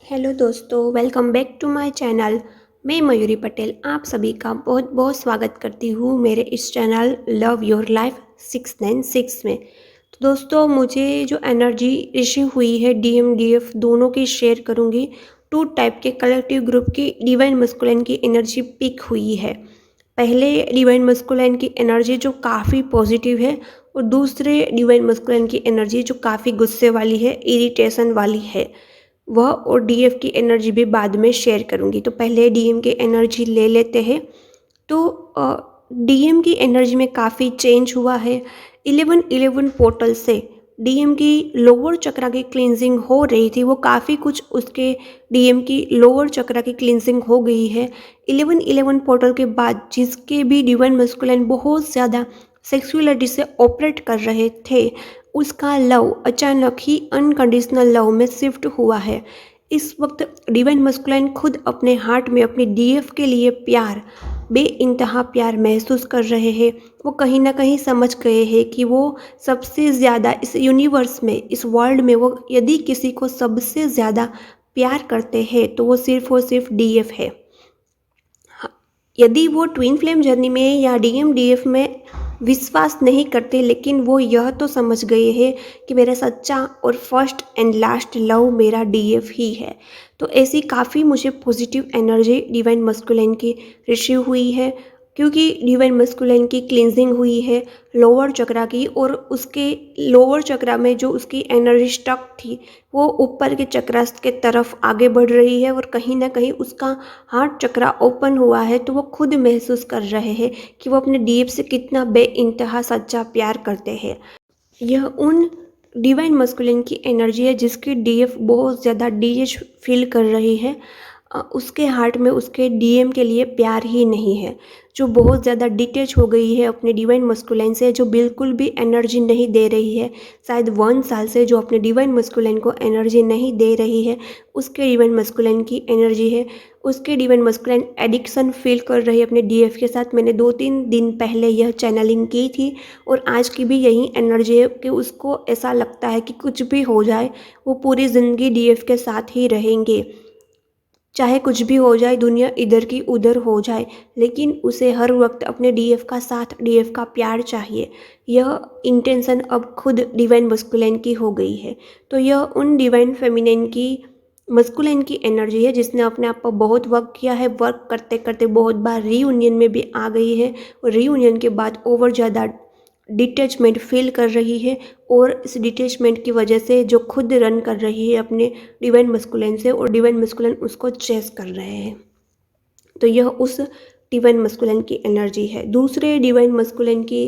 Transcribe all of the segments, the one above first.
Hello दोस्तों, welcome back to my channel. मैं मयूरी पटेल आप सभी का बहुत बहुत स्वागत करती हूँ मेरे इस चैनल लव योर लाइफ 696 में। तो दोस्तों, मुझे जो एनर्जी रिसीव हुई है डीएम डीएफ दोनों की शेयर करूँगी। टू टाइप के कलेक्टिव ग्रुप की डिवाइन मस्कुलिन की एनर्जी पिक हुई है। पहले डिवाइन मस्कुलिन की एनर्जी जो काफ़ी पॉजिटिव है और दूसरे डिवाइन मस्कुलिन की एनर्जी जो काफ़ी गुस्से वाली है, इरिटेशन वाली है। वह और डीएफ की एनर्जी भी बाद में शेयर करूँगी। तो पहले डीएम की एनर्जी ले लेते हैं। तो डीएम की एनर्जी में काफ़ी चेंज हुआ है। 11-11 पोर्टल से डीएम की लोअर चक्रा की क्लींजिंग हो रही थी, वो काफ़ी कुछ उसके डीएम की लोअर चक्रा की क्लींजिंग हो गई है। 11-11 पोर्टल के बाद जिसके भी डिवाइन मस्कुलिन बहुत ज़्यादा सेक्सुअलिटी से ऑपरेट कर रहे थे, उसका लव अचानक ही अनकंडीशनल लव में शिफ्ट हुआ है। इस वक्त डिवाइन मस्कुलिन खुद अपने हार्ट में अपनी डीएफ के लिए प्यार, बेइंतहा प्यार महसूस कर रहे हैं। वो कहीं ना कहीं समझ गए हैं कि वो सबसे ज़्यादा इस यूनिवर्स में, इस वर्ल्ड में, वो यदि किसी को सबसे ज़्यादा प्यार करते हैं तो वो सिर्फ और सिर्फ डीएफ है। यदि वो ट्विन फ्लेम जर्नी में या डीएम डीएफ में विश्वास नहीं करते, लेकिन वो यह तो समझ गए हैं कि मेरा सच्चा और फर्स्ट एंड लास्ट लव मेरा डीएफ ही है। तो ऐसी काफ़ी मुझे पॉजिटिव एनर्जी डिवाइन मस्कुलिन की रिसीव हुई है, क्योंकि डिवाइन मस्कुलिन की क्लींजिंग हुई है लोअर चक्रा की, और उसके लोअर चक्रा में जो उसकी एनर्जी स्टक थी वो ऊपर के चक्रा के तरफ आगे बढ़ रही है, और कहीं ना कहीं उसका हार्ट चक्रा ओपन हुआ है। तो वो खुद महसूस कर रहे हैं कि वो अपने डीप से कितना बेइंतहा सच्चा प्यार करते हैं। यह उन डिवाइन मस्कुलिन की एनर्जी है जिसकी डीएफ बहुत ज़्यादा डीएच फील कर रही है। उसके हार्ट में उसके डीएम के लिए प्यार ही नहीं है, जो बहुत ज़्यादा डिटेच हो गई है अपने डिवाइन मस्कुलिन से, जो बिल्कुल भी एनर्जी नहीं दे रही है। शायद 1 साल से जो अपने डिवाइन मस्कुलिन को एनर्जी नहीं दे रही है, उसके डिवाइन मस्कुलिन की एनर्जी है। उसके डिवाइन मस्कुलिन एडिक्शन फील कर रही है अपने डीएफ के साथ। मैंने 2-3 दिन पहले यह चैनलिंग की थी, और आज की भी यही एनर्जी है कि उसको ऐसा लगता है कि कुछ भी हो जाए वो पूरी ज़िंदगी डीएफ के साथ ही रहेंगे। चाहे कुछ भी हो जाए, दुनिया इधर की उधर हो जाए, लेकिन उसे हर वक्त अपने डीएफ का साथ, डीएफ का प्यार चाहिए। यह इंटेंशन अब खुद डिवाइन मस्कुलिन की हो गई है। तो यह उन डिवाइन फेमिनिन की मस्कुलिन की एनर्जी है जिसने अपने आप पर बहुत वर्क किया है। वर्क करते करते बहुत बार रीयूनियन में भी आ गई है, और रीयूनियन के बाद ओवर ज़्यादा डिटैचमेंट फील कर रही है, और इस डिटैचमेंट की वजह से जो खुद रन कर रही है अपने डिवाइन मस्कुलिन से, और डिवाइन मस्कुलिन उसको चेस कर रहे हैं। तो यह उस डिवाइन मस्कुलिन की एनर्जी है। दूसरे डिवाइन मस्कुलिन की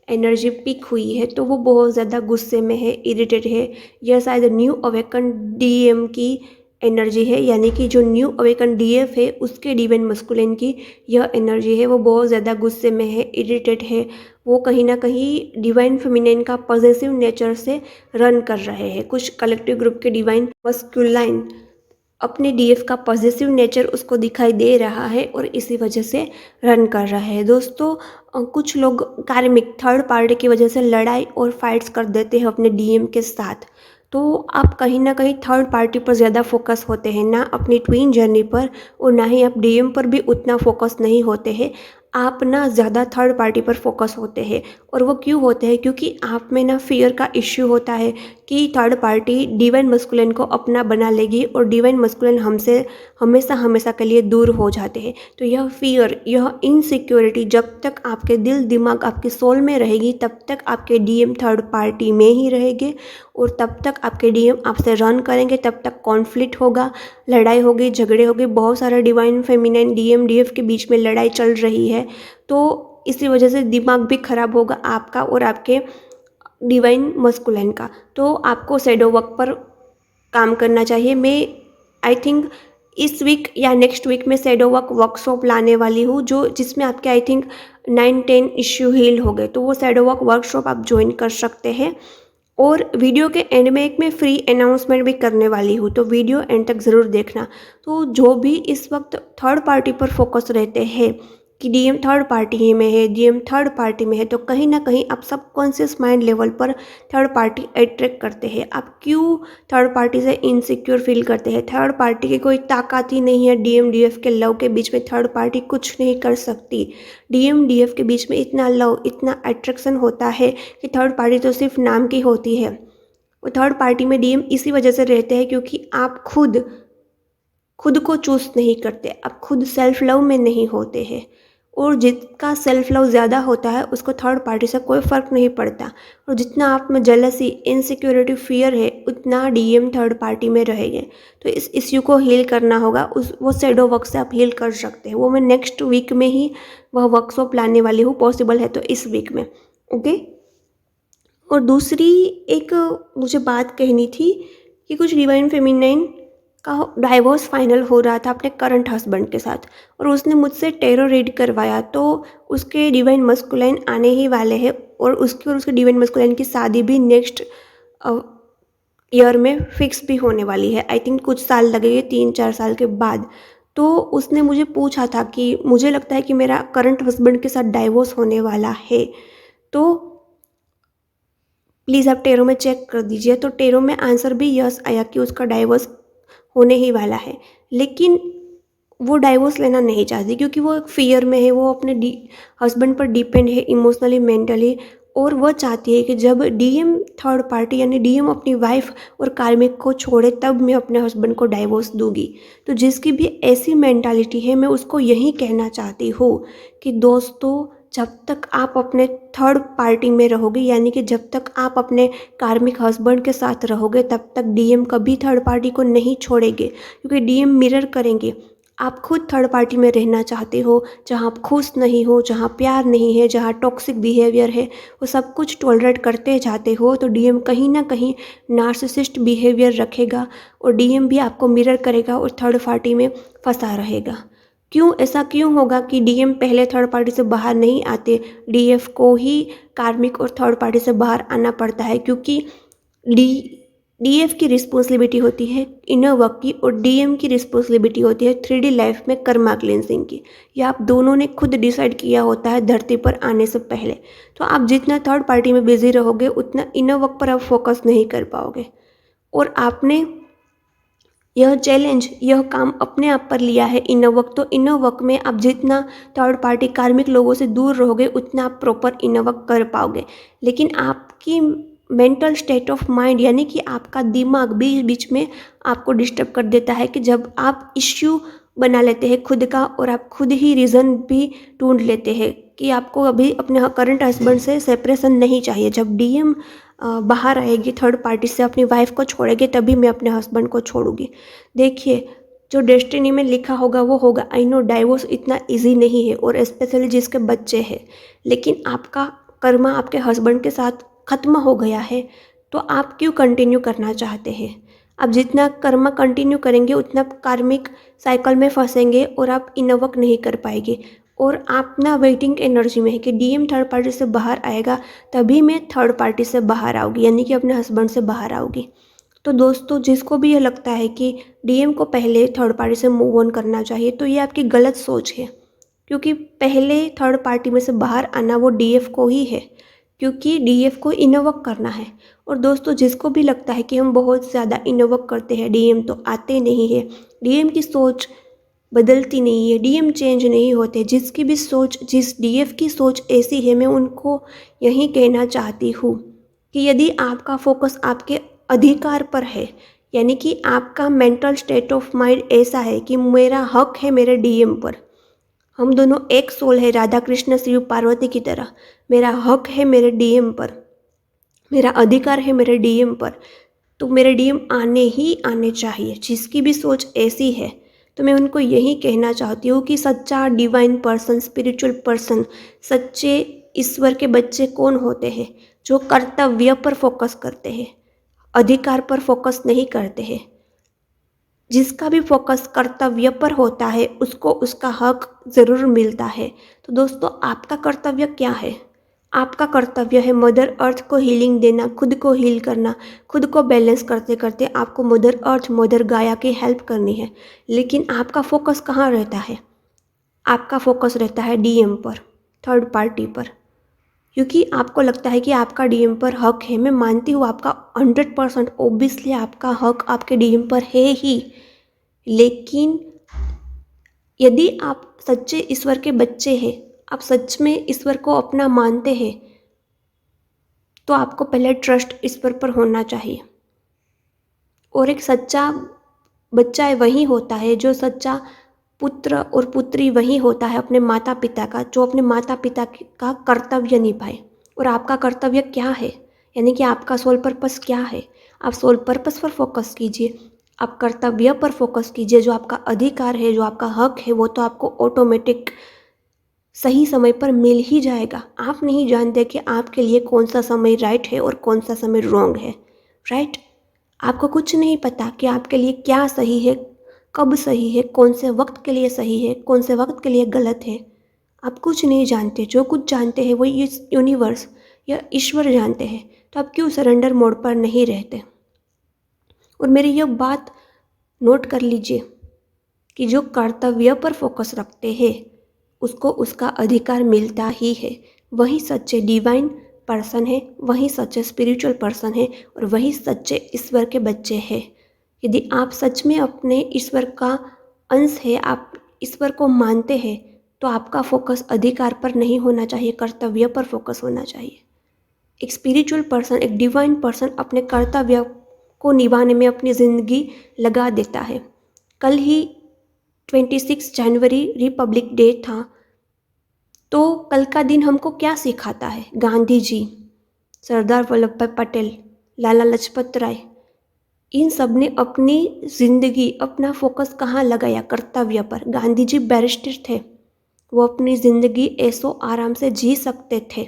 एनर्जी पिक हुई है, तो वो बहुत ज़्यादा गुस्से में है, इरिटेट है। यह शायद न्यू अवेकन डीएम की एनर्जी है, यानी कि जो न्यू अवेकन डीएफ है उसके डिवाइन मस्कुलिन की यह एनर्जी है। वो बहुत ज़्यादा गुस्से में है, इरिटेट है। वो कहीं ना कहीं डिवाइन फेमिनिन का पॉजिटिव नेचर से रन कर रहे हैं। कुछ कलेक्टिव ग्रुप के डिवाइन मस्कुलाइन अपने डीएफ का पॉजिटिव नेचर उसको दिखाई दे रहा है, और इसी वजह से रन कर रहा है। दोस्तों, कुछ लोग कार्मिक थर्ड पार्टी की वजह से लड़ाई और फाइट्स कर देते हैं अपने डीएम के साथ। तो आप कहीं ना कहीं थर्ड पार्टी पर ज़्यादा फोकस होते हैं, ना अपनी ट्विन जर्नी पर, और ना ही आप डीएम पर भी उतना फोकस नहीं होते हैं। आप ना ज़्यादा थर्ड पार्टी पर फोकस होते हैं, और वो क्यों होते हैं? क्योंकि आप में ना फियर का इश्यू होता है कि थर्ड पार्टी डिवाइन मस्कुलिन को अपना बना लेगी, और डिवाइन मस्कुलिन हमसे हमेशा हमेशा के लिए दूर हो जाते हैं। तो यह फियर, यह इनसिक्योरिटी जब तक आपके दिल दिमाग आपके सोल में रहेगी, तब तक आपके डीएम थर्ड पार्टी में ही रहेंगे, और तब तक आपके डीएम आपसे रन करेंगे। तब तक कॉन्फ्लिक्ट होगा, लड़ाई होगी, झगड़े होंगे। बहुत सारे डिवाइन फेमिनिन डीएम डीएफ के बीच में लड़ाई चल रही है, तो इसी वजह से दिमाग भी खराब होगा आपका और आपके डिवाइन मस्कुलिन का। तो आपको शैडो वर्क पर काम करना चाहिए। मैं आई थिंक इस वीक या नेक्स्ट वीक में शैडो वर्क वर्कशॉप लाने वाली हूँ, जो जिसमें आपके आई थिंक 9-10 इश्यू हील हो गए। तो वो शैडो वर्क वर्कशॉप आप ज्वाइन कर सकते हैं। और वीडियो के एंड में एक मैं फ्री अनाउंसमेंट भी करने वाली हूँ, तो वीडियो एंड तक ज़रूर देखना। तो जो भी इस वक्त थर्ड पार्टी पर फोकस रहते हैं, कि डीएम थर्ड पार्टी में है, डीएम थर्ड पार्टी में है, तो कहीं ना कहीं आप सबकॉन्शियस माइंड लेवल पर थर्ड पार्टी अट्रैक्ट करते हैं। आप क्यों थर्ड पार्टी से इनसिक्योर फील करते हैं? थर्ड पार्टी की कोई ताकत ही नहीं है डीएम डीएफ के लव के बीच में, थर्ड पार्टी कुछ नहीं कर सकती। डीएम डीएफ के बीच में इतना लव, इतना अट्रैक्शन होता है कि थर्ड पार्टी तो सिर्फ नाम की होती है। वो थर्ड पार्टी में डीएम इसी वजह से रहते हैं क्योंकि आप खुद को चूज नहीं करते, आप खुद सेल्फ लव में नहीं होते हैं। और जिसका सेल्फ लव ज़्यादा होता है उसको थर्ड पार्टी से कोई फ़र्क नहीं पड़ता। और जितना आप में जेलसी, इनसिक्योरिटी, फियर है, उतना डीएम थर्ड पार्टी में रहेंगे। तो इस इश्यू को हील करना होगा। वो शैडो वर्क से आप हील कर सकते हैं। वो मैं नेक्स्ट वीक में ही वह वर्कशॉप लाने वाली हूँ, पॉसिबल है तो इस वीक में। ओके। और दूसरी एक मुझे बात कहनी थी कि कुछ डिवाइन फेमिनाइन का डाइवोर्स फाइनल हो रहा था अपने करंट हस्बैंड के साथ, और उसने मुझसे टेरो रीड करवाया। तो उसके डिवाइन मस्कुलाइन आने ही वाले हैं, और उसके डिवाइन मस्कुलाइन की शादी भी नेक्स्ट ईयर में फिक्स भी होने वाली है। आई थिंक कुछ साल लगेंगे, 3-4 साल के बाद। तो उसने मुझे पूछा था कि मुझे लगता है कि मेरा करंट हस्बैंड के साथ डाइवोर्स होने वाला है, तो प्लीज़ आप टेरो में चेक कर दीजिए। तो टेरो में आंसर भी यस आया कि उसका डाइवोर्स होने ही वाला है। लेकिन वो डाइवोर्स लेना नहीं चाहती क्योंकि वो एक फ़ियर में है, वो अपने हस्बैंड पर डिपेंड है इमोशनली, मेंटली। और वह चाहती है कि जब डीएम थर्ड पार्टी यानी डीएम अपनी वाइफ और कार्मिक को छोड़े तब मैं अपने हस्बैंड को डाइवोर्स दूंगी। तो जिसकी भी ऐसी मेंटालिटी है, मैं उसको यही कहना चाहती हूँ कि दोस्तों, जब तक आप अपने थर्ड पार्टी में रहोगे, यानी कि जब तक आप अपने कार्मिक हस्बैंड के साथ रहोगे, तब तक डीएम कभी थर्ड पार्टी को नहीं छोड़ेंगे। क्योंकि डीएम मिरर करेंगे। आप खुद थर्ड पार्टी में रहना चाहते हो जहाँ आप खुश नहीं हो, जहाँ प्यार नहीं है, जहाँ टॉक्सिक बिहेवियर है, वो सब कुछ टॉलरेट करते जाते हो, तो डीएम कहीं ना कहीं नार्सिसिस्ट बिहेवियर रखेगा और डीएम भी आपको मिरर करेगा और थर्ड पार्टी में फंसा रहेगा। ऐसा क्यों होगा कि डीएम पहले थर्ड पार्टी से बाहर नहीं आते, डीएफ को ही कार्मिक और थर्ड पार्टी से बाहर आना पड़ता है? क्योंकि डीएफ की रिस्पॉन्सिबिलिटी होती है इनर वर्क की, और डीएम की रिस्पॉन्सिबिलिटी होती है 3D लाइफ में कर्मा क्लिनसिंग की। यह आप दोनों ने खुद डिसाइड किया होता है धरती पर आने से पहले। तो आप जितना थर्ड पार्टी में बिजी रहोगे, उतना इनर वर्क पर आप फोकस नहीं कर पाओगे। और आपने यह चैलेंज, यह काम अपने आप पर लिया है इनर वर्क। तो इनर वर्क में आप जितना थर्ड पार्टी कार्मिक लोगों से दूर रहोगे, उतना आप प्रॉपर इनर वर्क कर पाओगे। लेकिन आपकी मेंटल स्टेट ऑफ माइंड, यानी कि आपका दिमाग बीच बीच में आपको डिस्टर्ब कर देता है कि जब आप इश्यू बना लेते हैं खुद का, और आप खुद ही रीज़न भी ढूंढ लेते हैं कि आपको अभी अपने करंट हस्बैंड से सेपरेशन नहीं चाहिए। जब डीएम बाहर आएगी थर्ड पार्टी से, अपनी वाइफ को छोड़ेगी, तभी मैं अपने हस्बैंड को छोड़ूंगी। देखिए, जो डेस्टिनी में लिखा होगा वो होगा। आई नो डाइवोर्स इतना इजी नहीं है, और स्पेशली जिसके बच्चे हैं। लेकिन आपका कर्मा आपके हस्बैंड के साथ ख़त्म हो गया है, तो आप क्यों कंटिन्यू करना चाहते हैं? आप जितना कर्मा कंटिन्यू करेंगे, उतना कार्मिक साइकिल में फंसेंगे और आप इनर वर्क नहीं कर पाएंगे। और आप ना वेटिंग एनर्जी में है कि डीएम थर्ड पार्टी से बाहर आएगा, तभी मैं थर्ड पार्टी से बाहर आऊँगी, यानी कि अपने हस्बैंड से बाहर आऊँगी। तो दोस्तों, जिसको भी ये लगता है कि डीएम को पहले थर्ड पार्टी से मूव ऑन करना चाहिए, तो ये आपकी गलत सोच है। क्योंकि पहले थर्ड पार्टी में से बाहर आना वो डीएफ को ही है, क्योंकि डीएफ को इनर वर्क करना है। और दोस्तों, जिसको भी लगता है कि हम बहुत ज़्यादा इनर वर्क करते हैं, डीएम तो आते नहीं है, डीएम की सोच बदलती नहीं है, डीएम चेंज नहीं होते। जिसकी भी सोच, जिस डीएफ की सोच ऐसी है, मैं उनको यही कहना चाहती हूँ कि यदि आपका फोकस आपके अधिकार पर है, यानी कि आपका मेंटल स्टेट ऑफ माइंड ऐसा है कि मेरा हक है मेरे डीएम पर, हम दोनों एक सोल है, राधा कृष्ण शिव पार्वती की तरह, मेरा हक है मेरे डीएम पर, मेरा अधिकार है मेरे डीएम पर, तो मेरे डीएम आने ही आने चाहिए। जिसकी भी सोच ऐसी है, तो मैं उनको यही कहना चाहती हूँ कि सच्चा डिवाइन पर्सन, स्पिरिचुअल पर्सन, सच्चे ईश्वर के बच्चे कौन होते हैं? जो कर्तव्य पर फोकस करते हैं, अधिकार पर फोकस नहीं करते हैं। जिसका भी फोकस कर्तव्य पर होता है, उसको उसका हक ज़रूर मिलता है। तो दोस्तों, आपका कर्तव्य क्या है? आपका कर्तव्य है मदर अर्थ को हीलिंग देना, खुद को हील करना। खुद को बैलेंस करते करते आपको मदर अर्थ, मदर गाया की हेल्प करनी है। लेकिन आपका फोकस कहाँ रहता है? आपका फोकस रहता है डीएम पर, थर्ड पार्टी पर, क्योंकि आपको लगता है कि आपका डीएम पर हक है। मैं मानती हूँ आपका 100% ऑब्वियसली आपका हक आपके डीएम पर है ही, लेकिन यदि आप सच्चे ईश्वर के बच्चे हैं, आप सच में ईश्वर को अपना मानते हैं, तो आपको पहले ट्रस्ट ईश्वर पर होना चाहिए। और एक सच्चा बच्चा वही होता है, जो सच्चा पुत्र और पुत्री वही होता है अपने माता पिता का, जो अपने माता पिता का कर्तव्य निभाए। और आपका कर्तव्य क्या है, यानी कि आपका सोल पर्पस क्या है? आप सोल पर्पस पर फोकस कीजिए, आप कर्तव्य पर फोकस कीजिए। जो आपका अधिकार है, जो आपका हक है, वो तो आपको ऑटोमेटिक सही समय पर मिल ही जाएगा। आप नहीं जानते कि आपके लिए कौन सा समय राइट है और कौन सा समय रॉन्ग है, राइट? आपको कुछ नहीं पता कि आपके लिए क्या सही है, कब सही है, कौन से वक्त के लिए सही है, कौन से वक्त के लिए गलत है। आप कुछ नहीं जानते। जो कुछ जानते हैं वो इस यूनिवर्स या ईश्वर जानते हैं। तो आप क्यों सरेंडर मोड पर नहीं रहते? और मेरी यह बात नोट कर लीजिए कि जो कर्तव्य पर फोकस रखते हैं उसको उसका अधिकार मिलता ही है। वही सच्चे डिवाइन पर्सन है, वही सच्चे स्पिरिचुअल पर्सन है और वही सच्चे ईश्वर के बच्चे हैं। यदि आप सच में अपने ईश्वर का अंश है, आप ईश्वर को मानते हैं, तो आपका फोकस अधिकार पर नहीं होना चाहिए, कर्तव्य पर फोकस होना चाहिए। एक स्पिरिचुअल पर्सन, एक डिवाइन पर्सन अपने कर्तव्य को निभाने में अपनी ज़िंदगी लगा देता है। कल ही 26 जनवरी रिपब्लिक डे था, तो कल का दिन हमको क्या सिखाता है? गांधी जी, सरदार वल्लभ भाई पटेल, लाला लाजपत राय, इन सब ने अपनी ज़िंदगी, अपना फोकस कहाँ लगाया? कर्तव्य पर। गांधी जी बैरिस्टर थे, वो अपनी ज़िंदगी ऐसो आराम से जी सकते थे,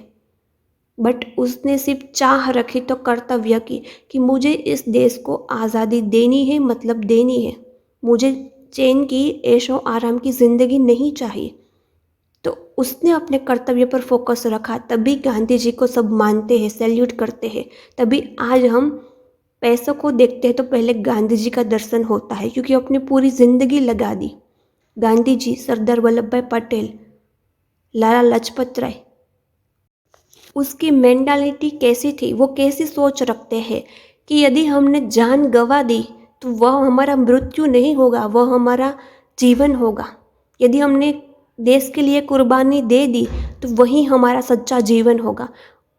बट उसने सिर्फ चाह रखी तो कर्तव्य की, कि मुझे इस देश को आज़ादी देनी है, मतलब देनी है। मुझे चैन की, ऐशो आराम की ज़िंदगी नहीं चाहिए। तो उसने अपने कर्तव्य पर फोकस रखा, तभी गांधी जी को सब मानते हैं, सैल्यूट करते हैं। तभी आज हम पैसों को देखते हैं तो पहले गांधी जी का दर्शन होता है, क्योंकि अपनी पूरी ज़िंदगी लगा दी। गांधी जी, सरदार वल्लभ भाई पटेल, लाला लाजपत राय, उसकी मेंटालिटी कैसी थी, वो कैसी सोच रखते हैं कि यदि हमने जान गंवा दी तो वह हमारा मृत्यु नहीं होगा, वह हमारा जीवन होगा। यदि हमने देश के लिए कुर्बानी दे दी तो वही हमारा सच्चा जीवन होगा।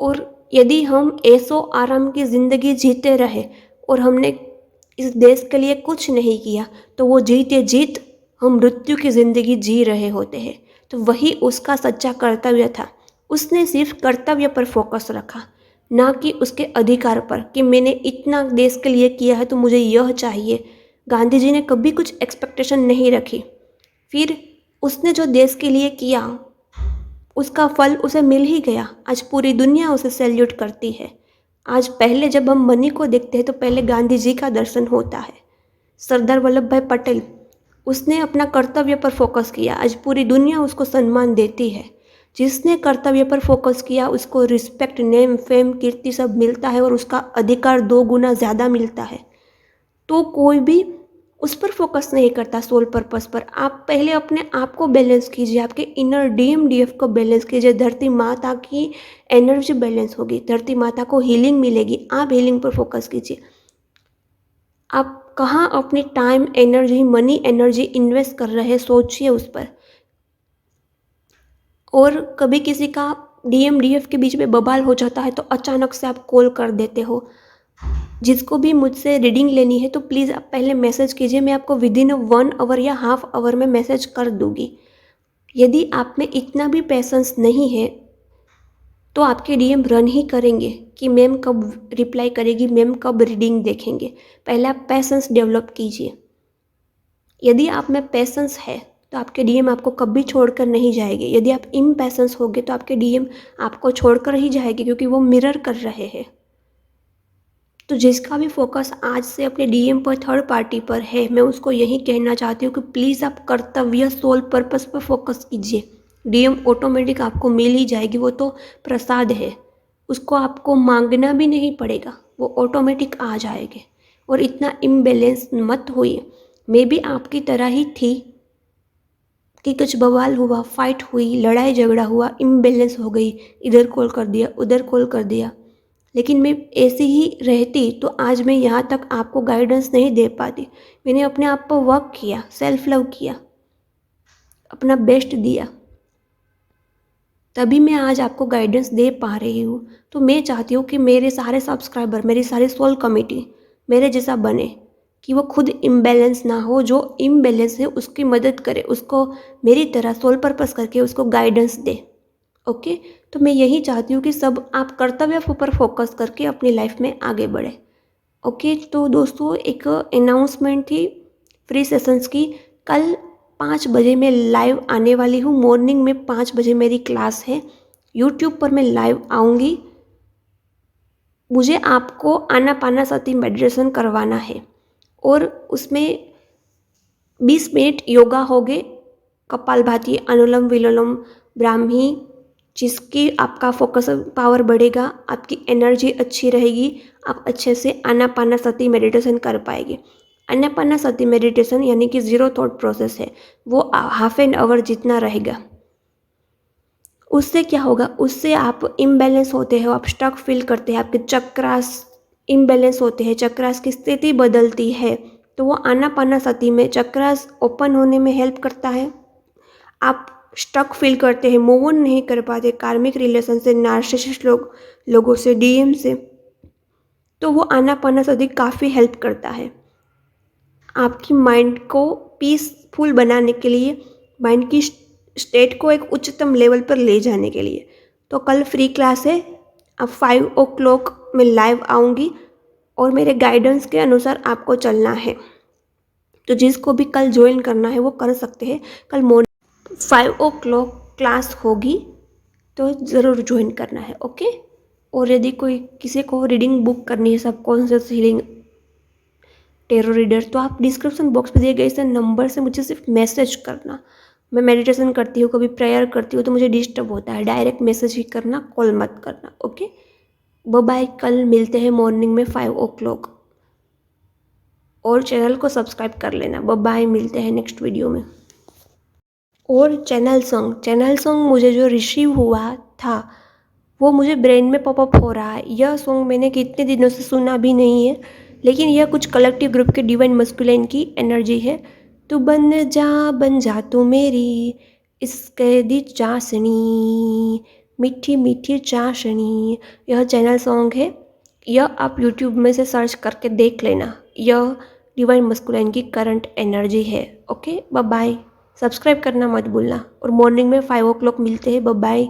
और यदि हम ऐसो आराम की ज़िंदगी जीते रहे और हमने इस देश के लिए कुछ नहीं किया, तो वो जीते जीत हम मृत्यु की ज़िंदगी जी रहे होते हैं। तो वही उसका सच्चा कर्तव्य था। उसने सिर्फ कर्तव्य पर फोकस रखा, ना कि उसके अधिकार पर, कि मैंने इतना देश के लिए किया है तो मुझे यह चाहिए। गांधी जी ने कभी कुछ एक्सपेक्टेशन नहीं रखी। फिर उसने जो देश के लिए किया उसका फल उसे मिल ही गया। आज पूरी दुनिया उसे सैल्यूट करती है। आज पहले जब हम मनी को देखते हैं तो पहले गांधी जी का दर्शन होता है। सरदार वल्लभ भाई पटेल, उसने अपना कर्तव्य पर फोकस किया, आज पूरी दुनिया उसको सम्मान देती है। जिसने कर्तव्य पर फोकस किया उसको रिस्पेक्ट, नेम, फेम, कीर्ति सब मिलता है और उसका अधिकार 2 गुना ज़्यादा मिलता है। तो कोई भी उस पर फोकस नहीं करता, सोल पर्पस पर। आप पहले अपने आप को बैलेंस कीजिए, आपके इनर डीएम डीएफ को बैलेंस कीजिए। धरती माता की एनर्जी बैलेंस होगी, धरती माता को हीलिंग मिलेगी। आप हीलिंग पर फोकस कीजिए। आप कहाँ अपनी time, energy, money energy invest कर रहे हैं, सोचिए उस पर। और कभी किसी का डीएम डीएफ के बीच में बवाल हो जाता है तो अचानक से आप कॉल कर देते हो। जिसको भी मुझसे रीडिंग लेनी है तो प्लीज़ आप पहले मैसेज कीजिए, मैं आपको विदिन 1 आवर या हाफ आवर में मैसेज कर दूँगी। यदि आप में इतना भी पेशेंस नहीं है तो आपके डीएम रन ही करेंगे कि मैम कब रिप्लाई करेगी, मैम कब रीडिंग देखेंगे। पहले आप पेशेंस डेवलप कीजिए। यदि आप में पेशेंस है तो आपके डीएम आपको कभी छोड़कर नहीं जाएंगे। यदि आप इम्पेशेंस होगे तो आपके डीएम आपको छोड़कर ही जाएंगे, क्योंकि वो मिरर कर रहे हैं। तो जिसका भी फोकस आज से अपने डीएम पर, थर्ड पार्टी पर है, मैं उसको यही कहना चाहती हूँ कि प्लीज़ आप कर्तव्य, सोल पर्पस पर फोकस कीजिए। डीएम ऑटोमेटिक आपको मिल ही जाएगी, वो तो प्रसाद है, उसको आपको मांगना भी नहीं पड़ेगा, वो ऑटोमेटिक आ जाएंगे। और इतना इम्बैलेंस मत होइए। मैं भी आपकी तरह ही थी कि कुछ बवाल हुआ, फाइट हुई, लड़ाई झगड़ा हुआ, इम्बैलेंस हो गई, इधर कॉल कर दिया, उधर कॉल कर दिया, लेकिन मैं ऐसी ही रहती तो आज मैं यहाँ तक आपको गाइडेंस नहीं दे पाती। मैंने अपने आप पर वर्क किया, सेल्फ लव किया, अपना बेस्ट दिया, तभी मैं आज आपको गाइडेंस दे पा रही हूँ। तो मैं चाहती हूँ कि मेरे सारे सब्सक्राइबर, मेरी सारी सोल कमिटी मेरे जैसा बने, कि वो खुद इम्बैलेंस ना हो, जो इम्बैलेंस है उसकी मदद करे, उसको मेरी तरह सोल पर्पस करके उसको गाइडेंस दे। ओके, तो मैं यही चाहती हूँ कि सब आप कर्तव्य पर फोकस करके अपनी लाइफ में आगे बढ़े। ओके, तो दोस्तों एक अनाउंसमेंट थी फ्री सेशंस की। कल 5 बजे मैं लाइव आने वाली हूँ, मॉर्निंग में 5 बजे मेरी क्लास है, यूट्यूब पर मैं लाइव आऊँगी। मुझे आपको आनापानासती मेडिटेशन करवाना है और उसमें 20 मिनट योगा होगे, कपालभाति, अनुलोम विलोम, ब्राह्मी, जिसकी आपका फोकस पावर बढ़ेगा, आपकी एनर्जी अच्छी रहेगी, आप अच्छे से आनापानासती मेडिटेशन कर पाएंगे। आनापानासती मेडिटेशन यानी कि ज़ीरो थॉट प्रोसेस है, वो हाफ एन आवर जितना रहेगा। उससे क्या होगा, उससे आप इम्बैलेंस होते हो, आप स्टक फील करते हैं, आपके चक्रास इम्बैलेंस होते हैं, चक्रास की स्थिति बदलती है, तो वो आनापानासती में चक्रास ओपन होने में हेल्प करता है। आप स्टक फील करते हैं, मूव ऑन नहीं कर पाते कार्मिक रिलेशन से, नार्सिसिस्ट लोगों से, डीएम से, तो वो आनापानासती काफ़ी हेल्प करता है आपकी माइंड को पीसफुल बनाने के लिए, माइंड की स्टेट को एक उच्चतम लेवल पर ले जाने के लिए। तो कल फ्री क्लास है, अब 5 o'clock मैं लाइव आऊँगी और मेरे गाइडेंस के अनुसार आपको चलना है। तो जिसको भी कल ज्वाइन करना है वो कर सकते हैं। कल मॉर्निंग 5 o'clock क्लास होगी, तो ज़रूर ज्वाइन करना है। ओके, और यदि कोई किसी को रीडिंग बुक करनी है, सबकॉन्शियस हीलिंग, टेरो रीडर, तो आप डिस्क्रिप्शन बॉक्स में दिए गए इस नंबर से मुझे सिर्फ मैसेज करना। मैं मेडिटेशन करती हूँ, कभी प्रेयर करती हूँ, तो मुझे डिस्टर्ब होता है, डायरेक्ट मैसेज ही करना, कॉल मत करना। ओके, बाय बाय, कल मिलते हैं मॉर्निंग में 5 o'clock, और चैनल को सब्सक्राइब कर लेना। बाय बाय, मिलते हैं नेक्स्ट वीडियो में। और चैनल सॉन्ग मुझे जो रिसीव हुआ था वो मुझे ब्रेन में पॉपअप हो रहा है। यह सॉन्ग मैंने कितने दिनों से सुना भी नहीं है, लेकिन यह कुछ कलेक्टिव ग्रुप के डिवाइन मस्कुलिन की एनर्जी है। तू बन जा तू मेरी इस कैदी चाशनी, मीठी मीठी चाशनी, यह चैनल सॉन्ग है। यह आप यूट्यूब में से सर्च करके देख लेना, यह डिवाइन मस्कुलिन की करंट एनर्जी है। ओके, बाय बाय, सब्सक्राइब करना मत भूलना, और मॉर्निंग में 5 o'clock मिलते हैं। Bye bye.